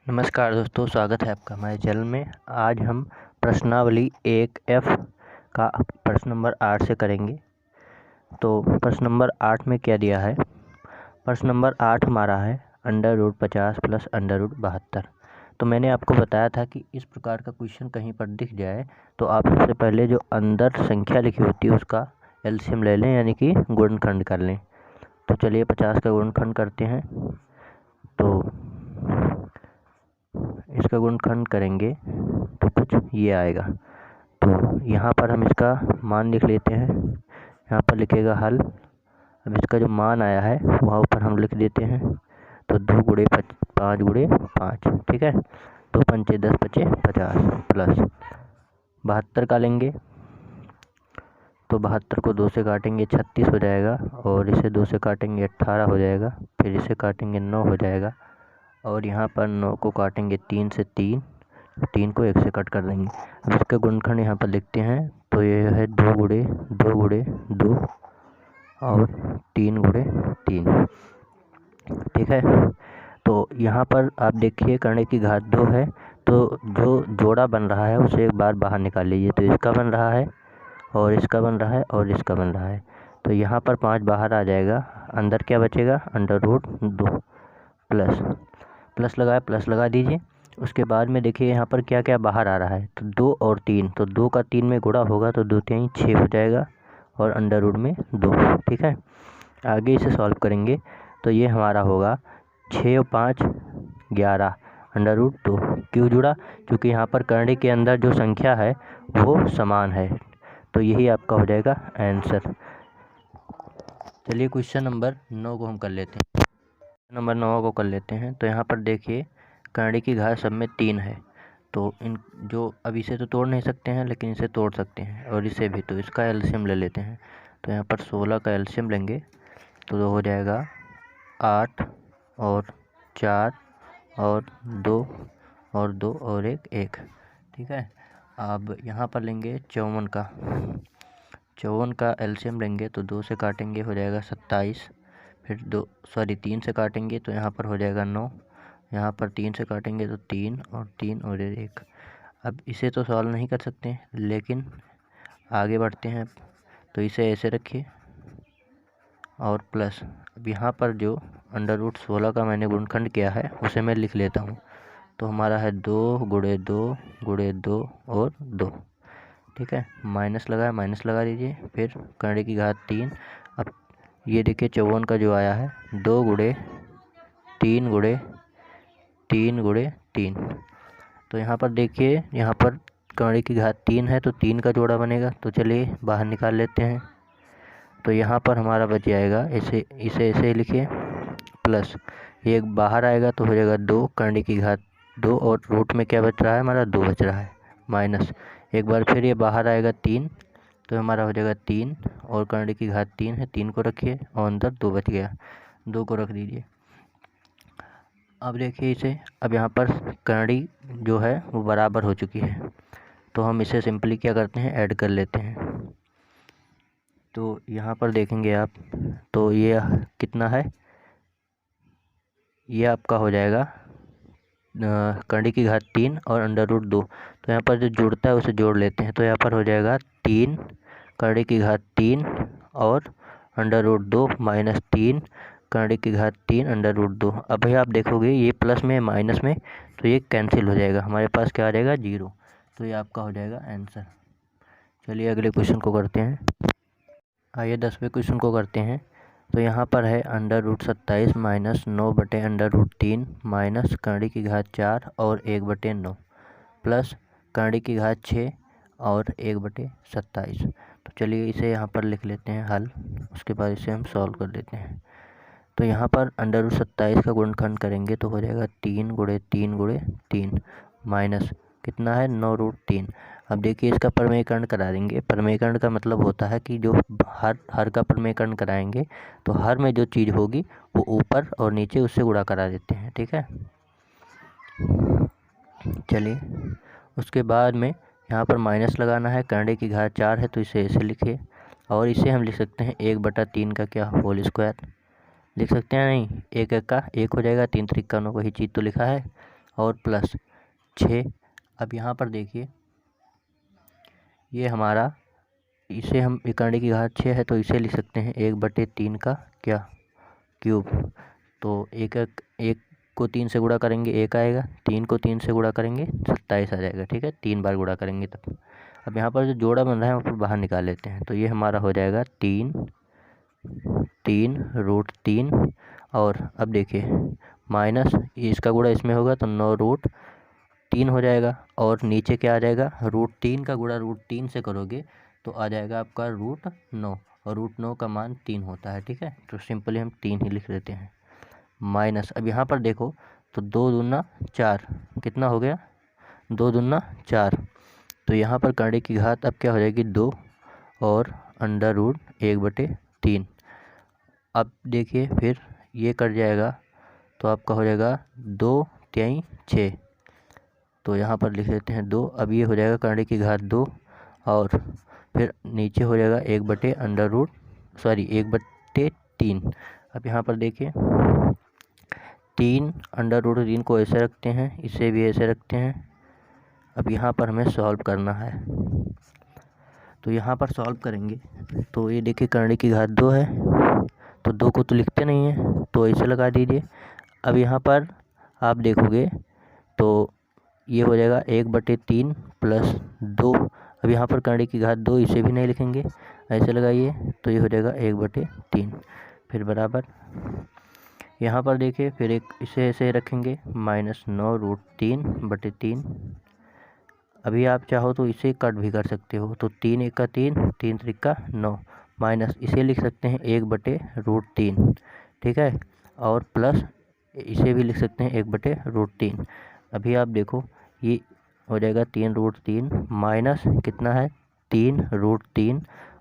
नमस्कार दोस्तों, स्वागत है आपका हमारे चैनल में। आज हम प्रश्नावली 1F का प्रश्न नंबर 8 से करेंगे। तो प्रश्न नंबर 8 में क्या दिया है? प्रश्न नंबर 8 हमारा है √50 प्लस √72। तो मैंने आपको बताया था कि इस प्रकार का क्वेश्चन कहीं पर दिख जाए तो आप सबसे पहले जो अंदर संख्या लिखी होती है उसका एलसीएम ले लें, यानी कि गुणनखंड कर लें। तो चलिए 50 का गुणनखंड करते हैं। तो इसका गुणनखंड करेंगे तो कुछ ये आएगा। तो यहाँ पर हम इसका मान लिख लेते हैं। यहाँ पर लिखेगा हल। अब इसका जो मान आया है वहाँ ऊपर हम लिख देते हैं। तो 2 गुणे 5 गुणे 5, ठीक है। तो 5 10 5 50 प्लस 72 का लेंगे। तो 72 को 2 से काटेंगे 36 हो जाएगा, और इसे 2 से काटेंगे 18 हो जाएगा, फिर इसे काटेंगे 9 हो जाएगा, और यहाँ पर 9 को काटेंगे 3 से 3 को 1 से कट कर देंगे। अब इसका गुणनखंड यहाँ पर लिखते हैं। तो ये है 2 गुणे 2 गुणे 2 और 3 गुणे 3, ठीक है। तो यहाँ पर आप देखिए करने की घात 2 है, तो जो जोड़ा बन रहा है उसे एक बार बाहर निकाल लीजिए। तो इसका बन रहा है और इसका बन रहा है और इसका बन रहा है। तो यहाँ पर 5 बाहर आ जाएगा, अंदर क्या बचेगा? √2 प्लस लगाए, प्लस लगा दीजिए। उसके बाद में देखिए यहाँ पर क्या क्या बाहर आ रहा है। तो 2 और 3, तो 2 का 3 में गुणा होगा तो 2 3 6 हो जाएगा, और अंडर रूट में 2, ठीक है। आगे इसे सॉल्व करेंगे तो ये हमारा होगा 6 और 5 11 √2। क्यों जुड़ा? क्योंकि यहाँ पर करने के अंदर जो संख्या है वो समान है। तो यही आपका हो जाएगा आंसर। चलिए क्वेश्चन नंबर 9 को हम कर लेते हैं। नंबर 9 को कर लेते हैं। तो यहाँ पर देखिए करने की घात सब में 3 है। तो इन जो अब इसे तो तोड़ नहीं सकते हैं, लेकिन इसे तोड़ सकते हैं, और इसे भी। तो इसका एलसीएम ले लेते हैं। तो यहाँ पर 16 का एलसीएम लेंगे तो हो जाएगा 8 और 4 और 2 और 2 और 1, ठीक है। अब यहाँ पर लेंगे 54 का एलसीएम लेंगे तो 2 से काटेंगे हो जाएगा 27, फिर 3 से काटेंगे तो यहाँ पर हो जाएगा 9, यहाँ पर 3 से काटेंगे तो 3 और 3 और 1। अब इसे तो सॉल्व नहीं कर सकते, लेकिन आगे बढ़ते हैं। तो इसे ऐसे रखिए और प्लस। अब यहाँ पर जो √16 का मैंने गुणनखंड किया है उसे मैं लिख लेता हूँ। तो हमारा है 2 गुणे 2 गुणे 2 और 2, ठीक है। माइनस लगा दीजिए, फिर करने की घात 3। अब ये देखिए 54 का जो आया है 2 गुणे 3 गुणे 3 गुणे 3। तो यहाँ पर देखिए यहाँ पर करने की घात 3 है तो 3 का जोड़ा बनेगा। तो चलिए बाहर निकाल लेते हैं। तो यहाँ पर हमारा बच जाएगा, इसे ऐसे लिखिए, प्लस एक बाहर आएगा तो हो जाएगा 2 करने की घात 2, और रूट में क्या बच रहा है? हमारा 2 बच रहा है, माइनस एक बार फिर ये बाहर आएगा 3, तो हमारा हो जाएगा 3, और करने की घात 3 है, 3 को रखिए और अंदर 2 बच गया, 2 को रख दीजिए। अब देखिए इसे, अब यहाँ पर करड़ी जो है वो बराबर हो चुकी है। तो हम इसे सिंपली क्या करते हैं? ऐड कर लेते हैं। तो यहाँ पर देखेंगे आप, तो ये कितना है? ये आपका हो जाएगा करड़ी की घात 3 और √2। तो यहाँ पर जो जुड़ता है उसे जोड़ लेते हैं। तो यहाँ पर हो जाएगा 3 करड़ी की घात 3 और √2 माइनस 3 करड़ी की घात 3 √2। अब भाई आप देखोगे ये प्लस में माइनस में, तो ये कैंसिल हो जाएगा, हमारे पास क्या आ जाएगा? 0। तो ये आपका हो जाएगा आंसर। चलिए अगले क्वेश्चन को करते हैं। आइए 10वें क्वेश्चन को करते हैं। तो यहाँ पर है √27 माइनस 9/√3 माइनस करड़ी की घात 4 और 1/9 प्लस करड़ी की घात 6 और 1/27। तो चलिए इसे यहाँ पर लिख लेते हैं हल। उसके बाद इसे हम सॉल्व कर देते हैं। तो यहाँ पर √27 का गुणनखंड करेंगे तो हो जाएगा 3 गुणे 3 गुणे 3 माइनस कितना है? 9√3। अब देखिए इसका प्रमेयकरण करा देंगे। प्रमेयकरण का मतलब होता है कि जो हर का प्रमेयकरण कराएंगे तो हर में जो चीज़ होगी वो ऊपर और नीचे उससे गुणा करा देते हैं, ठीक है। चलिए उसके बाद में यहाँ पर माइनस लगाना है। करने की घात 4 है तो इसे ऐसे लिखिए, और इसे हम लिख सकते हैं 1/3 का क्या होल स्क्वायर लिख सकते हैं। नहीं, 1 1 का 1 हो जाएगा, 3 3 का 9 वही चीज़ तो लिखा है, और प्लस 6। अब यहाँ पर देखिए ये हमारा, इसे हम करने की घात 6 है तो इसे लिख सकते हैं 1/3 का क्या क्यूब। तो एक को 3 से गुणा करेंगे 1 आएगा, 3 को 3 से गुणा करेंगे 27 आ जाएगा। ठीक है, 3 बार गुणा करेंगे तब। अब यहाँ पर जो जोड़ा बन रहा है वो बाहर निकाल लेते हैं। तो ये हमारा हो जाएगा 3√3। और अब देखिए माइनस इसका गुणा इसमें होगा तो 9√3 हो जाएगा। और नीचे क्या आ जाएगा, √3 का गुणा √3 से करोगे तो आ जाएगा आपका √9, और √9 का मान 3 होता है। ठीक है, तो सिंपली हम 3 ही लिख देते हैं। माइनस, अब यहाँ पर देखो तो 2 दूना 4, कितना हो गया 2 दूना 4। तो यहाँ पर करने की घात अब क्या हो जाएगी 2 और √1/3। अब देखिए फिर ये कट जाएगा तो आपका हो जाएगा 2 3 6। तो यहाँ पर लिख लेते हैं 2। अब ये हो जाएगा करने की घात 2 और फिर नीचे हो जाएगा 1/3। अब यहाँ पर देखिए 3√3 को ऐसे रखते हैं, इसे भी ऐसे रखते हैं। अब यहाँ पर हमें सॉल्व करना है, तो यहाँ पर सॉल्व करेंगे तो ये देखिए करने की घात 2 है तो 2 को तो लिखते नहीं है तो ऐसे लगा दीजिए। अब यहाँ पर आप देखोगे तो ये हो जाएगा 1/3 प्लस 2। अब यहाँ पर करने की घात 2 इसे भी नहीं लिखेंगे, ऐसे लगाइए तो ये हो जाएगा 1/3। फिर बराबर यहाँ पर देखिए फिर एक इसे ऐसे रखेंगे -9√3/3। अभी आप चाहो तो इसे कट भी कर सकते हो, तो 3 1 का 3, 3 3 का 9, माइनस इसे लिख सकते हैं 1/√3। ठीक है, और प्लस इसे भी लिख सकते हैं 1/√3। अभी आप देखो ये हो जाएगा 3√3 माइनस कितना है 3√3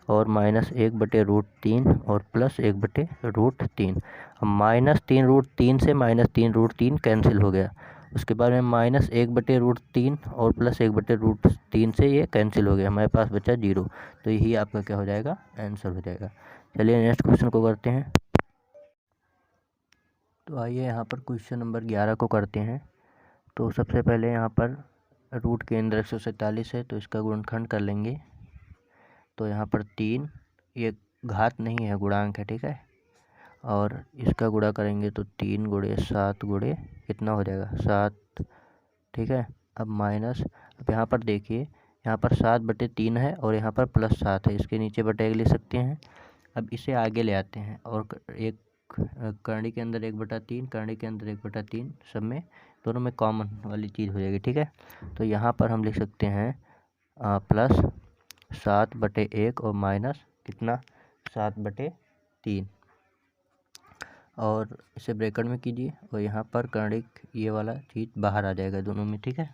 और माइनस 1/√3 और प्लस 1/√3। -3√3 से -3√3 कैंसिल हो गया। उसके बाद में -1/√3 और प्लस 1/√3 से ये कैंसिल हो गया, हमारे पास बचा 0। तो यही आपका क्या हो जाएगा, आंसर हो जाएगा। चलिए नेक्स्ट क्वेश्चन को करते हैं। तो आइए यहाँ पर क्वेश्चन नंबर 11 को करते हैं। तो सबसे पहले यहाँ पर रूट के अंदर 147 है तो इसका गुणनखंड कर लेंगे। तो यहाँ पर 3, ये घात नहीं है गुणांक है। ठीक है, और इसका गुणा करेंगे तो 3 गुणे 7 गुणे कितना हो जाएगा 7। ठीक है, अब माइनस, अब यहाँ पर देखिए यहाँ पर 7/3 है और यहाँ पर प्लस 7 है, इसके नीचे बटे 1 लिख सकते हैं। अब इसे आगे ले आते हैं और एक करनी के अंदर 1/3, करनी के अंदर 1/3, सब में दोनों में कॉमन वाली चीज़ हो जाएगी। ठीक है, तो यहाँ पर हम लिख सकते हैं प्लस 7/1 और माइनस कितना 7/3, और इसे ब्रैकेट में कीजिए और यहाँ पर कर्णिक ये वाला चीज़ बाहर आ जाएगा दोनों में। ठीक है,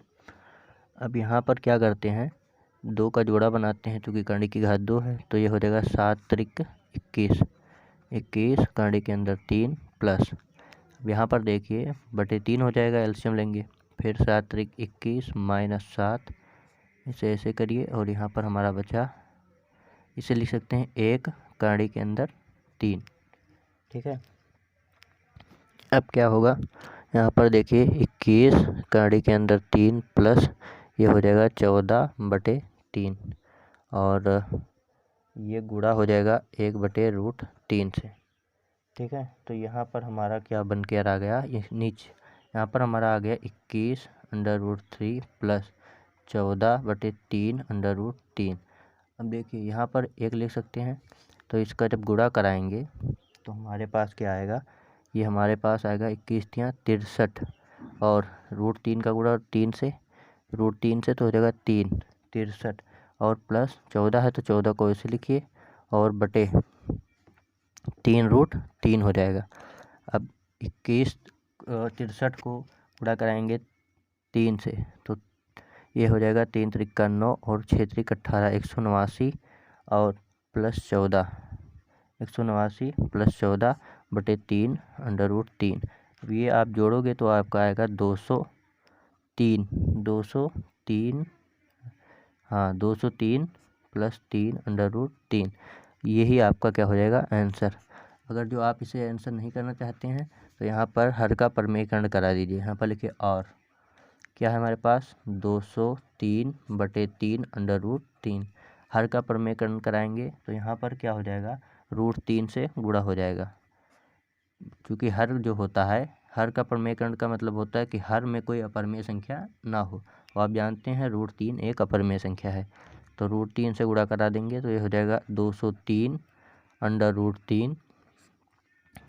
अब यहाँ पर क्या करते हैं 2 का जोड़ा बनाते हैं, क्योंकि कर्णिक की घात 2 है तो ये हो जाएगा 7 त्रिक 21, 21 कर्णिक के अंदर 3 प्लस, अब यहाँ पर देखिए /3 हो जाएगा, एलसीएम लेंगे। फिर 7 त्रिक 21 माइनस 7, इसे ऐसे करिए और यहाँ पर हमारा बचा, इसे लिख सकते हैं 1 कर्णिक के अंदर 3। ठीक है, अब क्या होगा यहाँ पर देखिए 21 कर्णी के अंदर 3 प्लस ये हो जाएगा 14/3 और ये गुणा हो जाएगा 1/√3 से। ठीक है, तो यहाँ पर हमारा क्या बन के आ गया, ये नीचे यहाँ पर हमारा आ गया 21/√3 प्लस 14/3/3। अब देखिए यहाँ पर 1 लिख सकते हैं, तो इसका जब गुणा कराएंगे तो हमारे पास क्या आएगा, ये हमारे पास आएगा 21 63 और √3 का गुणा 3 से, √3 से तो हो जाएगा 3 63 और प्लस 14 है तो 14 को ऐसे लिखिए और बटे 3√3 हो जाएगा। अब 21 63 को गुणा कराएंगे 3 से तो ये हो जाएगा 3 त्रिक का 9 और 6 त्रिक 18, 189 और प्लस 14, 189 प्लस 14/3/√3। अब ये आप जोड़ोगे तो आपका आएगा 203 हाँ 203 प्लस 3/√3। यही आपका क्या हो जाएगा आंसर। अगर जो आप इसे आंसर नहीं करना चाहते हैं तो यहाँ पर हर का परमीकरण करा दीजिए। यहाँ पर लिखिए और क्या है हमारे पास 203/3 √3। हर का प्रमेयकरण कराएंगे तो यहाँ पर क्या हो जाएगा, √3 से गुणा हो जाएगा, क्योंकि हर जो होता है, हर का प्रमेयकरण का मतलब होता है कि हर में कोई अपरिमेय संख्या ना हो। तो आप जानते हैं √3 एक अपरिमेय संख्या है, तो √3 से गुणा करा देंगे तो ये हो जाएगा 203/3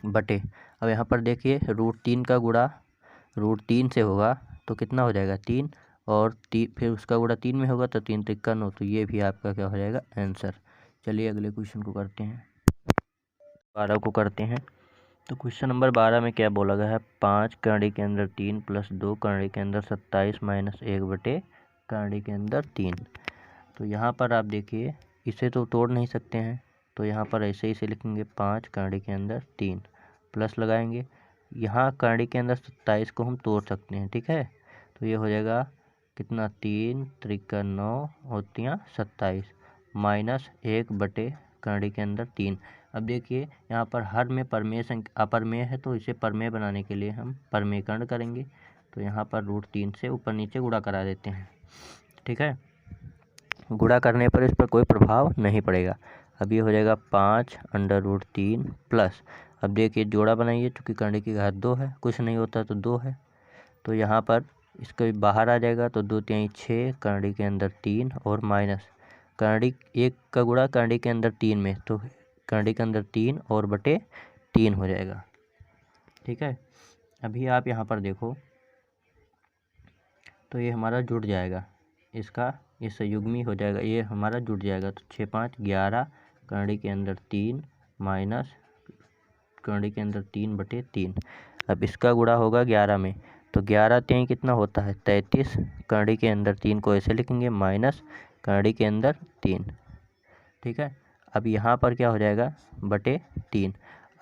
बटे। अब यहाँ पर देखिए √3 का गुणा √3 से होगा तो कितना हो जाएगा 3, और फिर उसका गुणा 3 में होगा तो 3 3 9, तो ये भी आपका क्या हो जाएगा आंसर। चलिए अगले क्वेश्चन को करते हैं, 12 को करते हैं। तो क्वेश्चन नंबर 12 में क्या बोला गया है, 5 करड़ी के अंदर 3 + 2 करड़ी के अंदर 27 - 1 बटे करड़ी के अंदर 3। तो यहाँ पर आप देखिए इसे तो तोड़ नहीं सकते हैं, तो यहाँ पर ऐसे ही से लिखेंगे 5 करड़ी के अंदर 3 प्लस लगाएंगे, यहाँ करड़ी के अंदर 27 को हम तोड़ सकते हैं, ठीक है। तो ये हो जाएगा कितना, 3 त्रिका 9 होती 27 -1 बटे करड़ी के अंदर 3। अब देखिए यहाँ पर हर में परमेय संख्या अपरमेय है, तो इसे परमेय बनाने के लिए हम परमेयकरण करेंगे। तो यहाँ पर √3 से ऊपर नीचे गुणा करा देते हैं, ठीक है। गुणा करने पर इस पर कोई प्रभाव नहीं पड़ेगा। अब ये हो जाएगा 5/√3 प्लस, अब देखिए जोड़ा बनाइए, चूँकि करड़ी की घात 2 है, कुछ नहीं होता तो 2 है, तो यहाँ पर इसके बाहर आ जाएगा, तो 2 × 6 करड़ी के अंदर 3 और माइनस करड़ी 1 का गुणा करड़ी के अंदर 3 में, तो करड़ी के अंदर 3 और बटे 3 हो जाएगा, ठीक है। अभी आप यहाँ पर देखो तो ये हमारा जुड़ जाएगा, इसका ये संयुग्मी हो जाएगा, ये हमारा जुड़ जाएगा। तो 6 5 11 करड़ी के अंदर 3 माइनस करड़ी के अंदर 3 बटे 3। अब इसका गुणा होगा 11 में, तो 11 3 कितना होता है 33, करड़ी के अंदर 3 को ऐसे लिखेंगे माइनस करड़ी के अंदर 3, ठीक है। अब यहाँ पर क्या हो जाएगा बटे 3।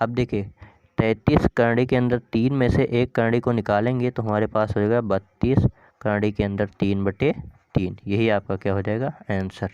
अब देखिए 33 करड़ी के अंदर 3 में से एक करड़ी को निकालेंगे तो हमारे पास हो जाएगा 32 करड़ी के अंदर 3 बटे 3। यही आपका क्या हो जाएगा आंसर।